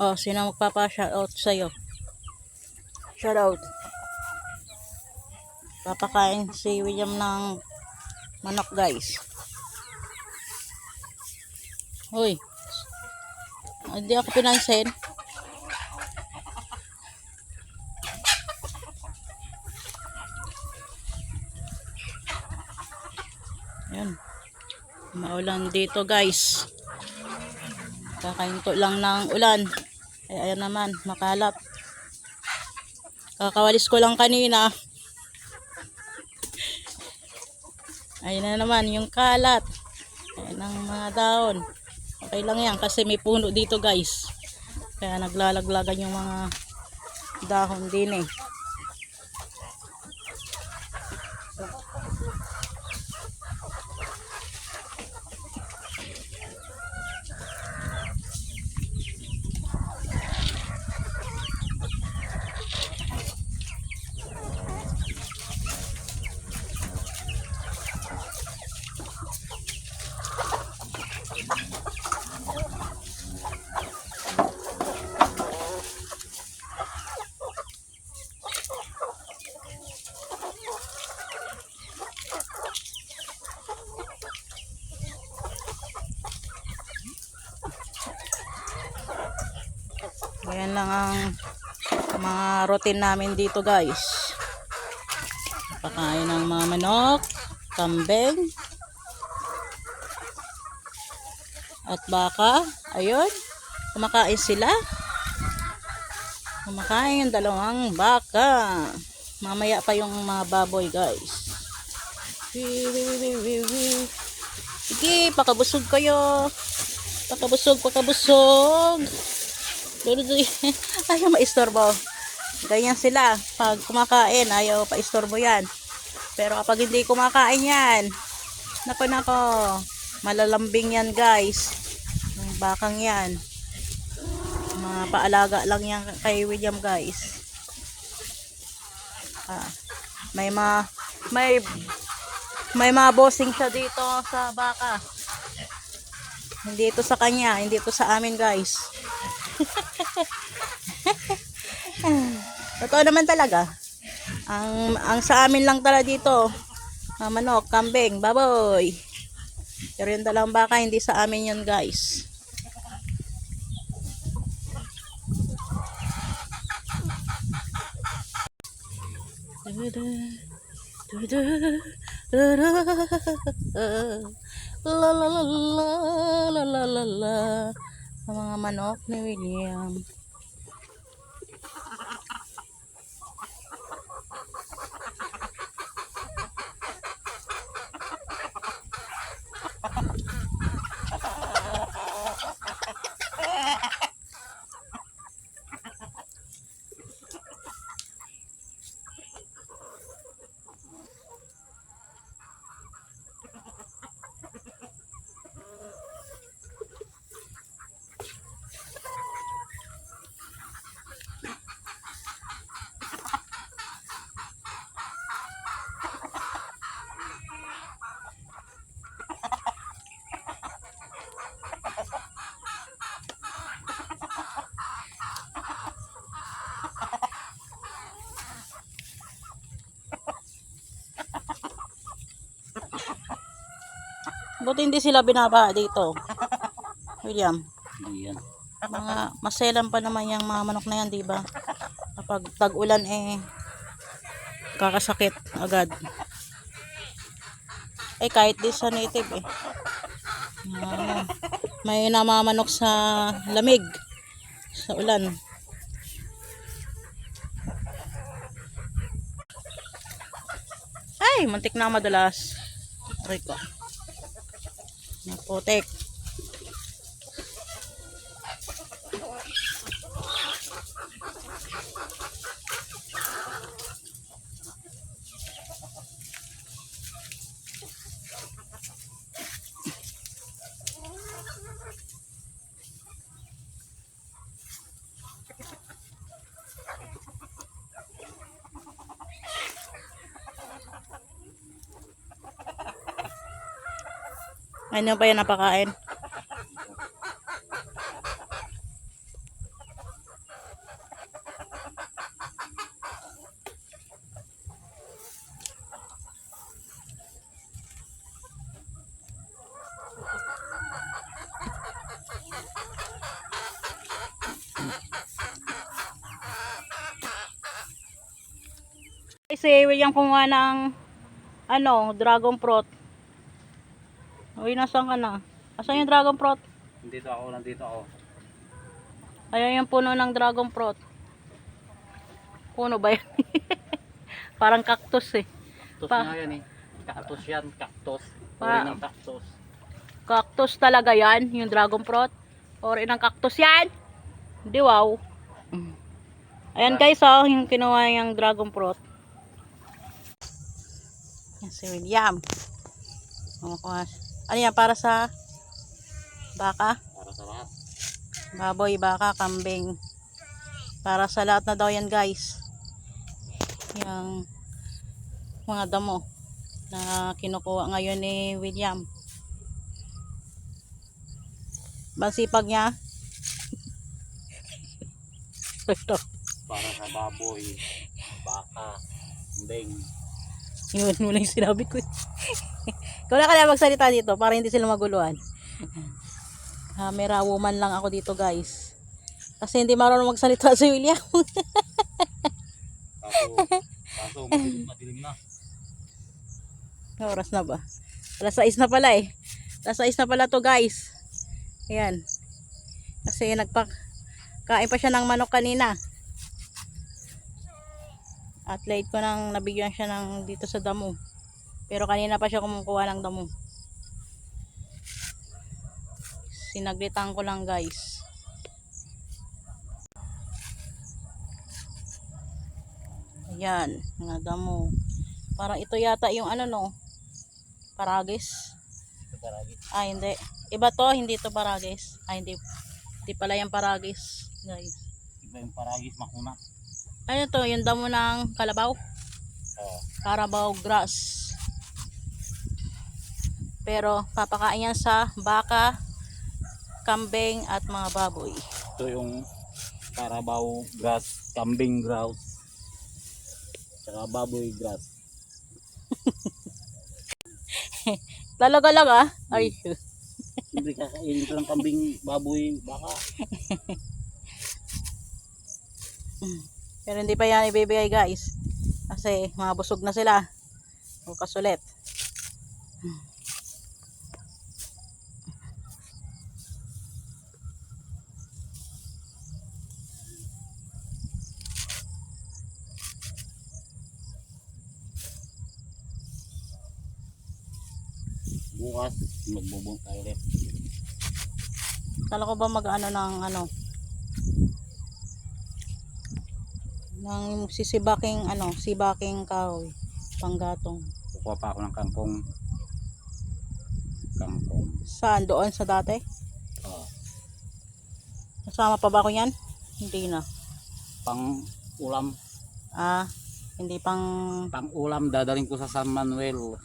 Oh, sino magpapa-shoutout sa'yo? Shoutout. Papakain si William ng manok, guys. Hoy, hindi ako pinansin. Ayan. Maulan dito, guys. Kakahinto lang ng ulan. Ay, ayan naman, makalap. Kakawalis ko lang kanina. Ayun na naman, yung kalat. Ayan ang mga daon. Okay lang yan kasi may puno dito, guys. Kaya naglalaglagan yung mga dahon din eh. Ayan lang ang mga routine namin dito, guys. Pakain ng mga manok, kambing, at baka. Ayun, kumakain sila. Kumakain yung dalawang baka. Mamaya pa yung mga baboy, guys. Sige, pakabusog kayo. Pakabusog. Ayaw maistorbo. Ganyan sila. Pag kumakain, ayaw paistorbo yan. Pero kapag hindi kumakain yan, nako, malalambing yan, guys. Yung bakang yan. Mga paalaga lang yan kay William, guys. May mga bossing siya dito sa baka. Hindi ito sa kanya, hindi ito sa amin, guys. Totoo naman talaga. Ang sa amin lang talaga dito, manok, kambing, baboy. Pero yung dalawang baka, hindi sa amin yun, guys. La la la la la la la. Ang mga manok ni William. Buti hindi sila binaba dito, William. Ayan. Mga maselan pa naman yung mga manok na yan, di ba? Kapag tag-ulan kakasakit agad. Kahit di sa native may namamanok sa lamig, sa ulan. Ay, muntik na madalas. Rico. Naputik. Ano pa yan napakain? Si William kumuha ng dragon fruit. Uy, nasaan ka na? Asan yung dragon fruit? Nandito ako. Ayan yung puno ng dragon fruit. Puno ba yan? Parang cactus eh. Cactus nga yan eh. Cactus yan, cactus. Uri ng cactus. Cactus talaga yan, yung dragon fruit. Uri ng cactus yan. Hindi, wow. Ayan guys, yung kinuha yung dragon fruit. Yan si William. Ano yan, para sa baka? Para sa lahat. Baboy, baka, kambing. Para sa lahat na daw yan guys. Yung mga damo na kinukuha ngayon ni William. Masipag niya. Ito. Para sa baboy, baka, kambing. Yun, muna yung sinabi ko. Ikaw na kaya magsalita dito para hindi sila maguluhan. Camera woman lang ako dito guys. Kasi hindi marunong magsalita si William. Kaso madilim na. Oras na ba? Alas 6 na pala eh. Alas 6 na pala to guys. Ayan. Kasi kain pa siya ng manok kanina. At late ko nang nabigyan siya ng dito sa damo. Pero kanina pa siya kumukuha ng damo. Sinaglitan ko lang guys. Ayan, mga damo. Parang ito yata yung paragis. Ah, hindi. Iba to, hindi to paragis. Ah, hindi. Hindi pala yung paragis, guys. Iba yung paragis, makuna. Ano to, yung damo ng kalabaw? Carabao grass. Pero papakain yan sa baka, kambing at mga baboy. Ito yung Carabao grass, kambing grass, saka baboy grass. Talaga lang ah. Ay. Hindi kakainin ko ng kambing, baboy, baka. Pero hindi pa yan ibibigay guys. Kasi mga busog na sila. Bukas ulit. Bukas, magbubong tayo ulit. Kala ko ba mag-ano ng ng sibaking kahoy, panggatong. Kukuha pa ako ng kangkong. Saan? Doon sa dati? Kasama pa ba ako yan? Hindi na. Pang ulam. Ah, hindi pang Ulam, dadaling ko sa San Manuel.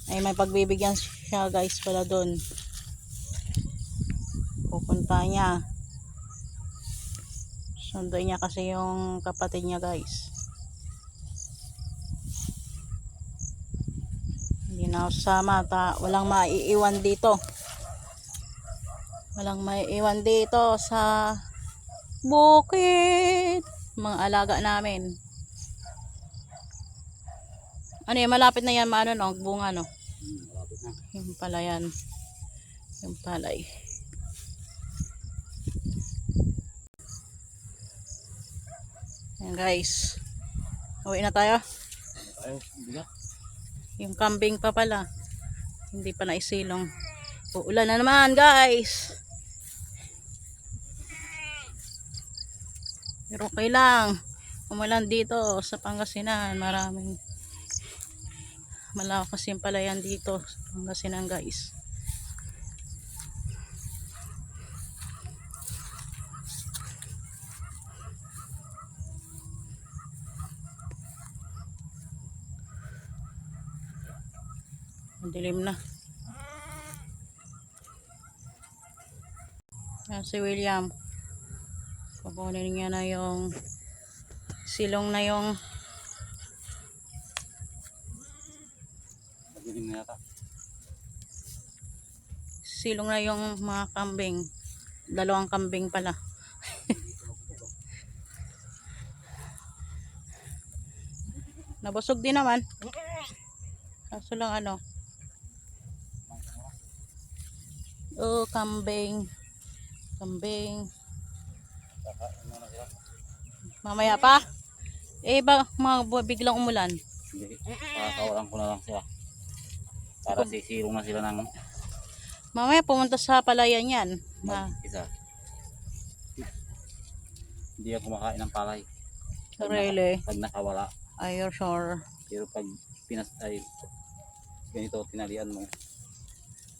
ay may pagbibigyan siya guys pala doon. Pupunta niya. Sunduin niya kasi yung kapatid niya guys. Hindi na ako sasama. Walang maiiwan dito. Walang maiiwan dito sa bukid. Mga alaga namin. Ano yan? Malapit na yan bunga no? Malapit na. Yung pala yan. Yung palay. Yan guys. Uwi na tayo. Yung kambing pa pala. Hindi pa naisilong. Uulan na naman guys. Pero okay lang. Umulan dito sa Pangasinan. Maraming malakas yung palayan dito sa Pangasinan guys. Madilim na. Yan si William. Kukunin niya na yung silong na yung mga kambing. 2 kambing pala. Nabusog din naman. Kaso lang ano. Oh, kambing. Kambing. Kakain muna sila. Mamaya pa. Eh, biglang umulan. Hindi. Pakakawalan ko na lang sila. Para sisilong na sila ng Mamaya pumunta sa palayan yan. mag-isa. Hindi ako kumakain ng palay. Really? Pag nakawala. Are you sure? Pero pag pinastay, ganito tinalian mo,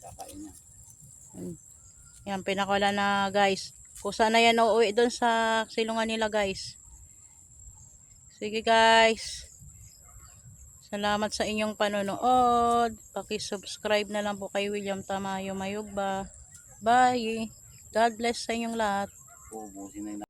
kakain niya. Yan, pinakawala na guys. Kusa na yan uuwi doon sa silungan nila guys. Sige guys. Salamat sa inyong panonood. Paki-subscribe na lang po kay William Tamayo Mayugba. Bye. God bless sa inyong lahat. Uubusin na yun.